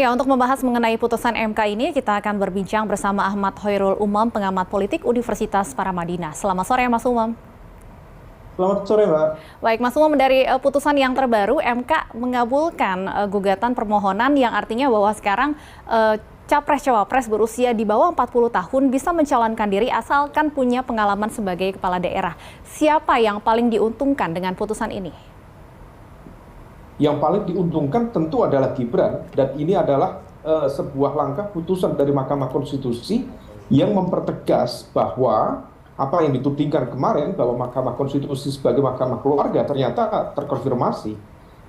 Ya, untuk membahas mengenai putusan MK ini, kita akan berbincang bersama Ahmad Hoirul Umam, pengamat politik Universitas Paramadina. Selamat sore, Mas Umam. Selamat sore, Mbak. Baik, Mas Umam, dari putusan yang terbaru, MK mengabulkan gugatan permohonan yang artinya bahwa sekarang Capres-Cawapres berusia di bawah 40 tahun bisa mencalonkan diri asalkan punya pengalaman sebagai kepala daerah. Siapa yang paling diuntungkan dengan putusan ini? Yang paling diuntungkan tentu adalah Gibran, dan ini adalah sebuah langkah putusan dari Mahkamah Konstitusi yang mempertegas bahwa apa yang ditudingkan kemarin bahwa Mahkamah Konstitusi sebagai Mahkamah Keluarga ternyata terkonfirmasi.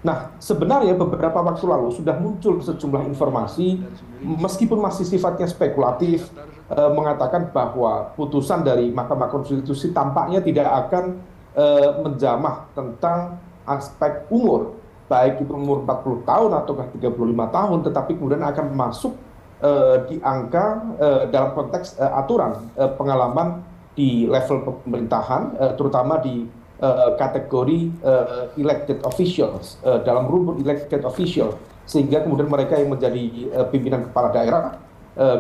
Nah, sebenarnya beberapa waktu lalu sudah muncul sejumlah informasi, meskipun masih sifatnya spekulatif, mengatakan bahwa putusan dari Mahkamah Konstitusi tampaknya tidak akan menjamah tentang aspek umur, baik itu umur 40 tahun atau 35 tahun, tetapi kemudian akan masuk di angka dalam konteks aturan pengalaman di level pemerintahan, terutama di kategori elected officials, dalam rumput elected official, sehingga kemudian mereka yang menjadi pimpinan kepala daerah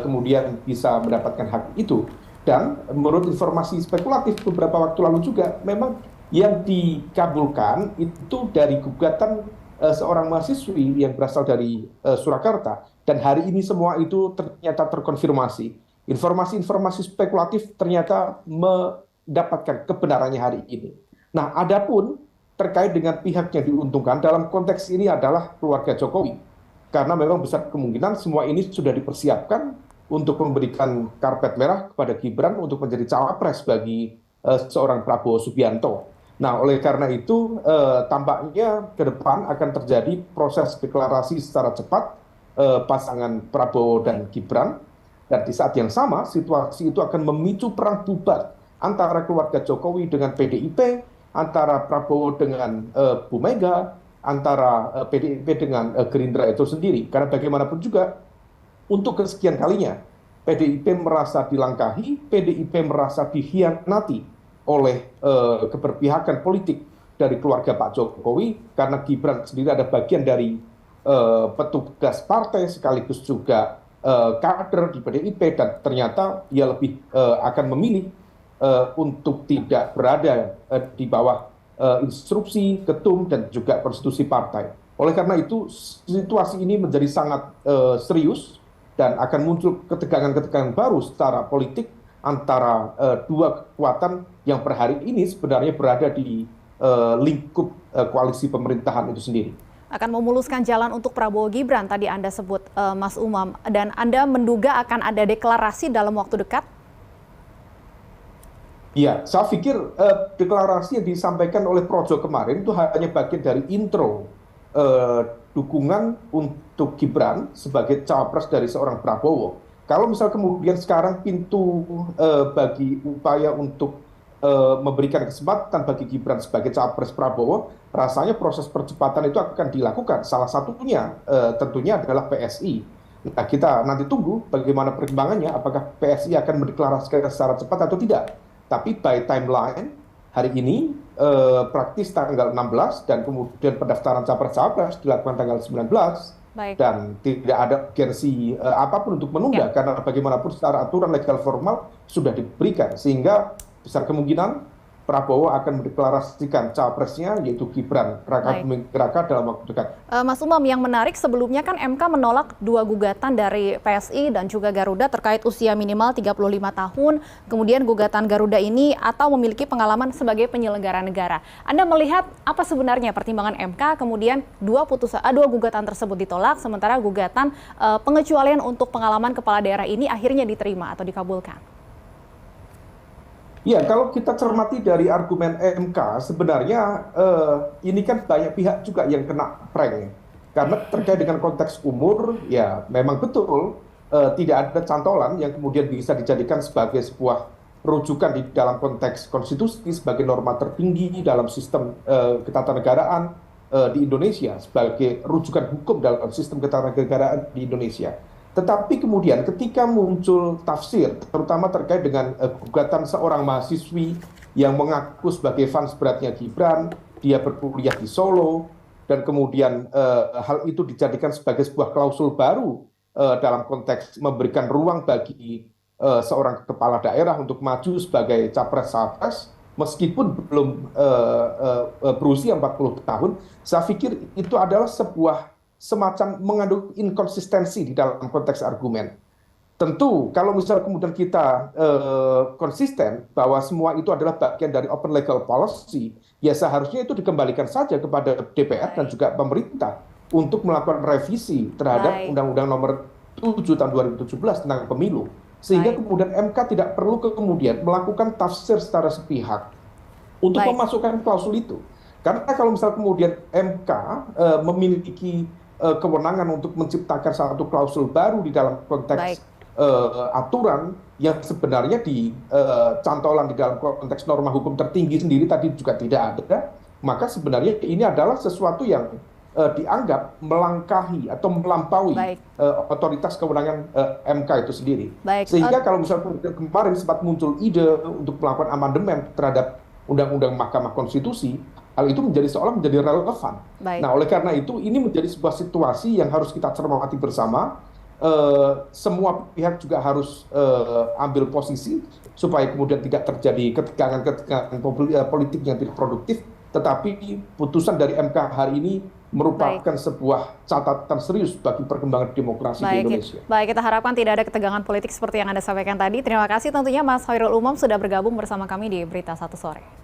kemudian bisa mendapatkan hak itu. Dan menurut informasi spekulatif beberapa waktu lalu juga, memang yang dikabulkan itu dari gugatan seorang mahasiswi yang berasal dari Surakarta, dan hari ini semua itu ternyata terkonfirmasi. Informasi-informasi spekulatif ternyata mendapatkan kebenarannya hari ini. Nah, adapun terkait dengan pihak yang diuntungkan dalam konteks ini adalah keluarga Jokowi, karena memang besar kemungkinan semua ini sudah dipersiapkan untuk memberikan karpet merah kepada Gibran untuk menjadi cawapres bagi seorang Prabowo Subianto. Nah, oleh karena itu tampaknya ke depan akan terjadi proses deklarasi secara cepat pasangan Prabowo dan Gibran, dan di saat yang sama situasi itu akan memicu perang bubat antara keluarga Jokowi dengan PDIP, antara Prabowo dengan Bu Mega, antara PDIP dengan Gerindra itu sendiri. Karena bagaimanapun juga untuk kesekian kalinya PDIP merasa dilangkahi, PDIP merasa dikhianati oleh keberpihakan politik dari keluarga Pak Jokowi, karena Gibran sendiri ada bagian dari petugas partai sekaligus juga kader di PDIP, dan ternyata ia lebih akan memilih untuk tidak berada di bawah instruksi ketum dan juga konstitusi partai. Oleh karena itu situasi ini menjadi sangat serius, dan akan muncul ketegangan-ketegangan baru secara politik antara dua kekuatan yang per hari ini sebenarnya berada di lingkup koalisi pemerintahan itu sendiri. Akan memuluskan jalan untuk Prabowo Gibran tadi Anda sebut, Mas Umam, dan Anda menduga akan ada deklarasi dalam waktu dekat? Ya, saya pikir deklarasi yang disampaikan oleh Projo kemarin itu hanya bagian dari intro dukungan untuk Gibran sebagai cawapres dari seorang Prabowo. Kalau misal kemudian sekarang pintu bagi upaya untuk memberikan kesempatan bagi Gibran sebagai cawapres Prabowo, rasanya proses percepatan itu akan dilakukan. Salah satunya tentunya adalah PSI. Nah, kita nanti tunggu bagaimana perkembangannya, apakah PSI akan mendeklarasikan secara cepat atau tidak. Tapi by timeline, hari ini praktis tanggal 16, dan kemudian pendaftaran capres-cawapres dilakukan tanggal 19. Baik. Dan tidak ada urgensi apapun untuk menunda, karena bagaimanapun secara aturan legal formal sudah diberikan, sehingga besar kemungkinan Prabowo akan mendeklarasikan cawapresnya, yaitu Gibran Raka Buming Raka, dalam waktu dekat. Mas Umam, yang menarik sebelumnya kan MK menolak dua gugatan dari PSI dan juga Garuda terkait usia minimal 35 tahun, kemudian gugatan Garuda ini atau memiliki pengalaman sebagai penyelenggara negara. Anda melihat apa sebenarnya pertimbangan MK kemudian dua gugatan tersebut ditolak, sementara gugatan pengecualian untuk pengalaman kepala daerah ini akhirnya diterima atau dikabulkan? Ya, kalau kita cermati dari argumen MK, sebenarnya ini kan banyak pihak juga yang kena prank. Karena terkait dengan konteks umur, ya memang betul tidak ada cantolan yang kemudian bisa dijadikan sebagai sebuah rujukan di dalam konteks konstitusi sebagai norma tertinggi dalam sistem ketatanegaraan di Indonesia, sebagai rujukan hukum dalam sistem ketatanegaraan di Indonesia. Tetapi kemudian ketika muncul tafsir, terutama terkait dengan gugatan seorang mahasiswi yang mengaku sebagai fans beratnya Gibran, dia berkuliah di Solo, dan kemudian hal itu dijadikan sebagai sebuah klausul baru dalam konteks memberikan ruang bagi seorang kepala daerah untuk maju sebagai capres-cawapres meskipun belum berusia 40 tahun, saya pikir itu adalah sebuah semacam mengandung inkonsistensi di dalam konteks argumen. Tentu kalau misalnya kemudian kita konsisten bahwa semua itu adalah bagian dari open legal policy, ya seharusnya itu dikembalikan saja kepada DPR dan juga pemerintah untuk melakukan revisi terhadap Undang-Undang Nomor 7 tahun 2017 tentang pemilu. Sehingga kemudian MK tidak perlu kemudian melakukan tafsir secara sepihak untuk memasukkan klausul itu. Karena kalau misalnya kemudian MK memiliki kewenangan untuk menciptakan satu klausul baru di dalam konteks aturan yang sebenarnya cantolan di dalam konteks norma hukum tertinggi sendiri tadi juga tidak ada, maka sebenarnya ini adalah sesuatu yang dianggap melangkahi atau melampaui otoritas kewenangan MK itu sendiri. Sehingga kalau misalnya kemarin sempat muncul ide untuk melakukan amandemen terhadap Undang-Undang Mahkamah Konstitusi, hal itu seolah menjadi relevan. Nah, oleh karena itu ini menjadi sebuah situasi yang harus kita cermati bersama. Semua pihak juga harus ambil posisi supaya kemudian tidak terjadi ketegangan-ketegangan politik yang tidak produktif, tetapi putusan dari MK hari ini merupakan sebuah catatan serius bagi perkembangan demokrasi di Indonesia. Baik, kita harapkan tidak ada ketegangan politik seperti yang Anda sampaikan tadi. Terima kasih tentunya Mas Khairul Umam sudah bergabung bersama kami di Berita Satu Sore.